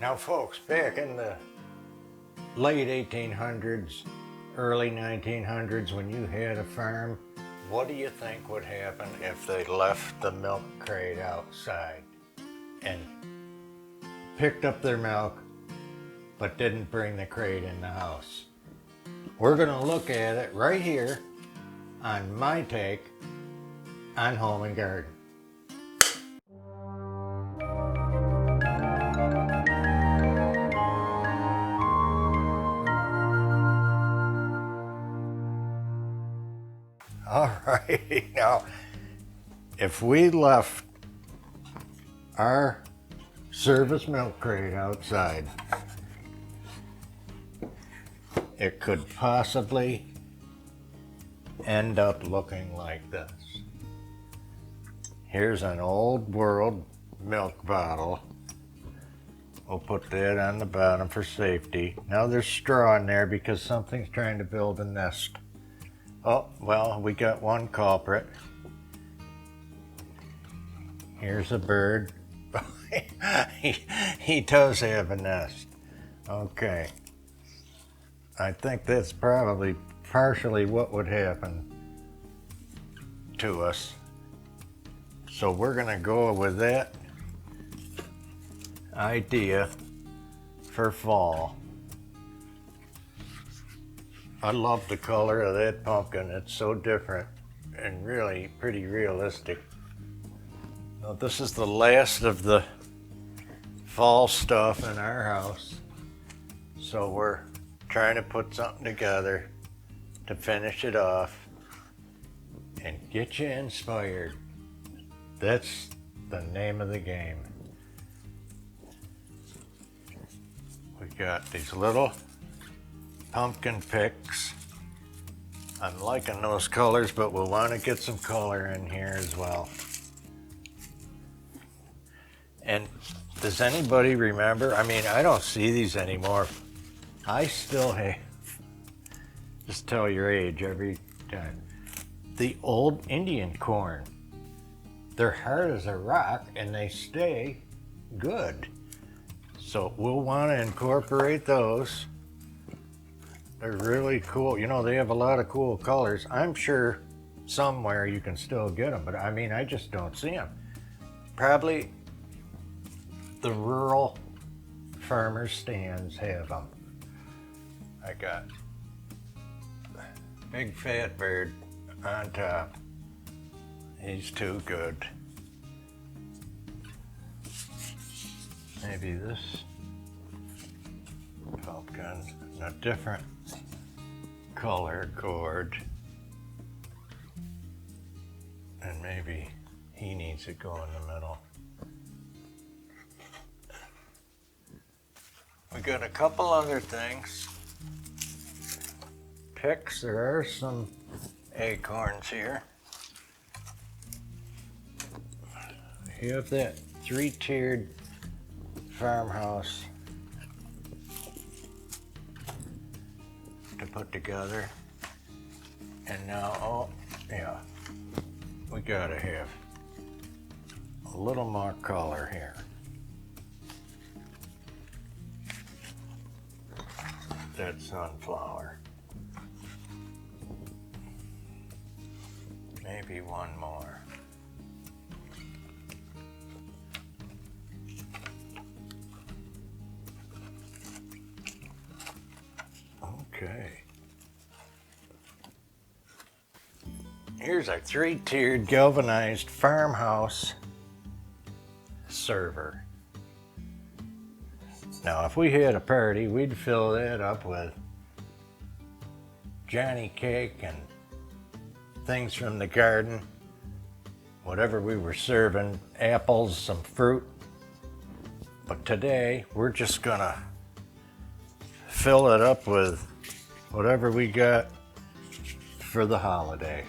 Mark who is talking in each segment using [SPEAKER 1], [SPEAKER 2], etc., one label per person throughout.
[SPEAKER 1] Now folks, back in the late 1800s, early 1900s, when you had a farm, what do you think would happen if they left the milk crate outside and picked up their milk but didn't bring the crate in the house? We're gonna look at it right here on my take on home and garden. All right, now, if we left our service milk crate outside, it could possibly end up looking like this. Here's an old world milk bottle. We'll put that on the bottom for safety. Now there's straw in there because something's trying to build a nest. Oh, well, we got one culprit. Here's a bird. he does have a nest. Okay. I think that's probably partially what would happen to us. So we're gonna go with that idea for fall. I love the color of that pumpkin. It's so different and really pretty realistic. Now, this is the last of the fall stuff in our house. So we're trying to put something together to finish it off and get you inspired. That's the name of the game. We got these little pumpkin picks. I'm liking those colors, but we'll want to get some color in here as well. And does anybody remember? I mean, I don't see these anymore. I still have, just tell your age every time, the old Indian corn. They're hard as a rock and they stay good. So we'll want to incorporate those. They're really cool. You know, they have a lot of cool colors. I'm sure somewhere you can still get them, but I mean, I just don't see them. Probably the rural farmer stands have them. I got big fat bird on top. He's too good. Maybe this pumpkin, a different color cord, and maybe he needs to go in the middle. We got a couple other things. Picks, there are some acorns here. You have that three-tiered farmhouse to put together. And now, oh yeah, we gotta have a little more color here. That sunflower. Maybe one more. Okay. Here's our three-tiered galvanized farmhouse server. Now, if we had a party, we'd fill that up with Johnny cake and things from the garden, whatever we were serving, apples, some fruit. But today, we're just gonna fill it up with whatever we got for the holiday.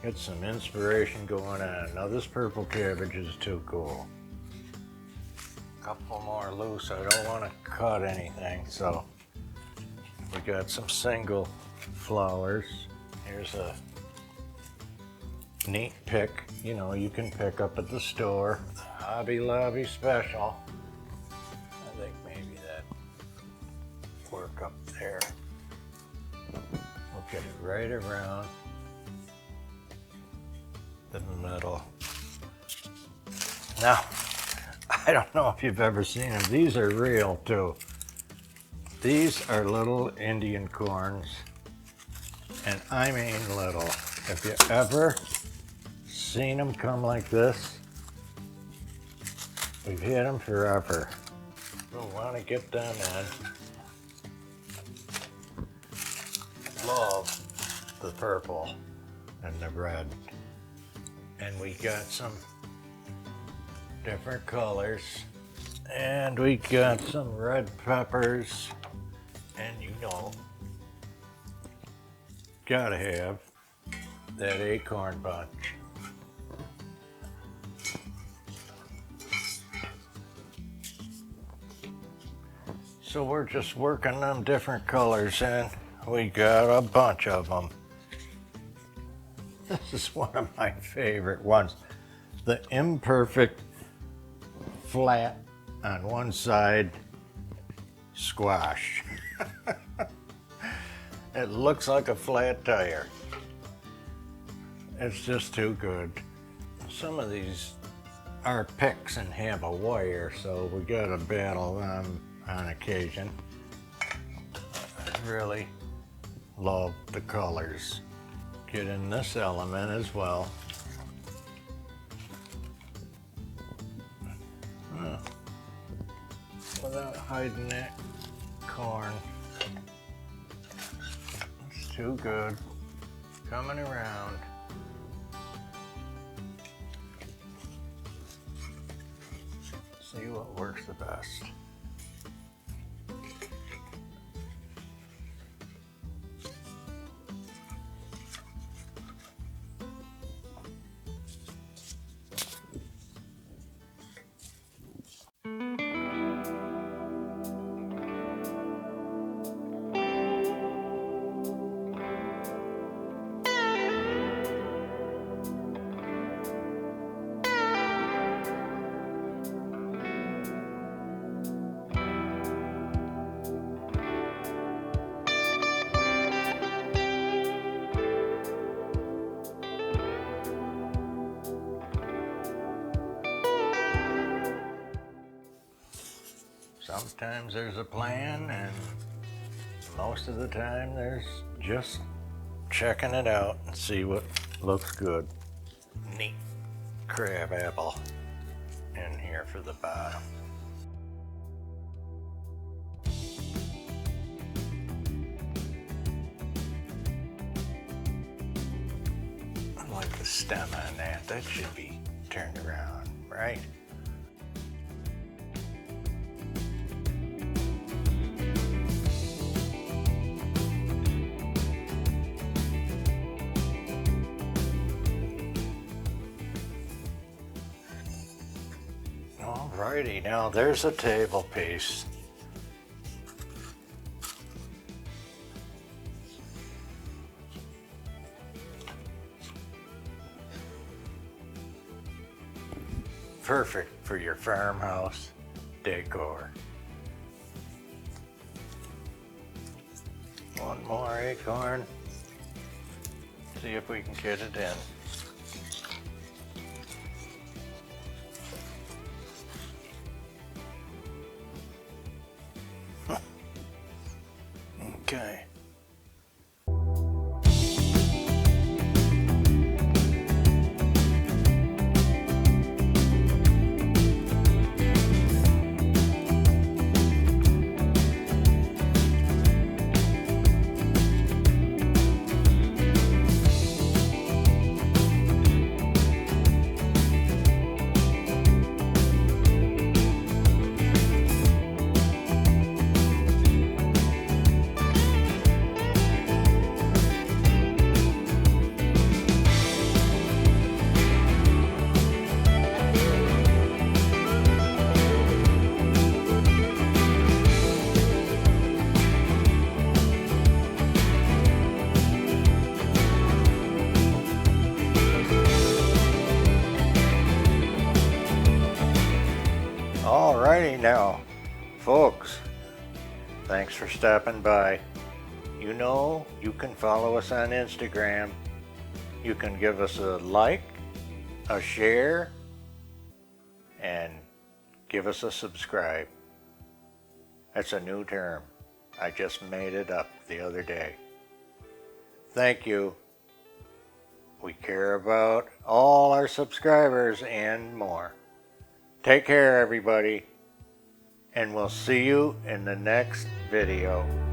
[SPEAKER 1] Get some inspiration going on. Now this purple cabbage is too cool. Couple more loose. I don't want to cut anything, so we got some single flowers. Here's a neat pick, you know, you can pick up at the store. Hobby Lobby special. I think maybe that work up there. We'll get it right around the middle. Now, I don't know if you've ever seen them. These are real too. These are little Indian corns, and I mean little. If you ever seen them come like this, we've had them forever. We'll want to get them in. Love the purple and the red. And we got some different colors. And we got some red peppers. And you know, gotta have that acorn bunch. So we're just working them different colors in. We got a bunch of them. This is one of my favorite ones. The imperfect flat on one side squash. It looks like a flat tire. It's just too good. Some of these are picks and have a wire, so we gotta battle them on occasion. I really love the colors. Get in this element as well. Without hiding that corn. It's too good. Coming around. See what works the best. Sometimes there's a plan, and most of the time there's just checking it out and see what looks good. Neat crab apple in here for the bottom. I like the stem on that. That should be turned around, right? Alrighty, now there's a table piece. Perfect for your farmhouse decor. One more acorn. See if we can get it in. Okay. Alrighty now, folks, thanks for stopping by. You know, you can follow us on Instagram. You can give us a like, a share, and give us a subscribe. That's a new term. I just made it up the other day. Thank you. We care about all our subscribers and more. Take care, everybody, and we'll see you in the next video.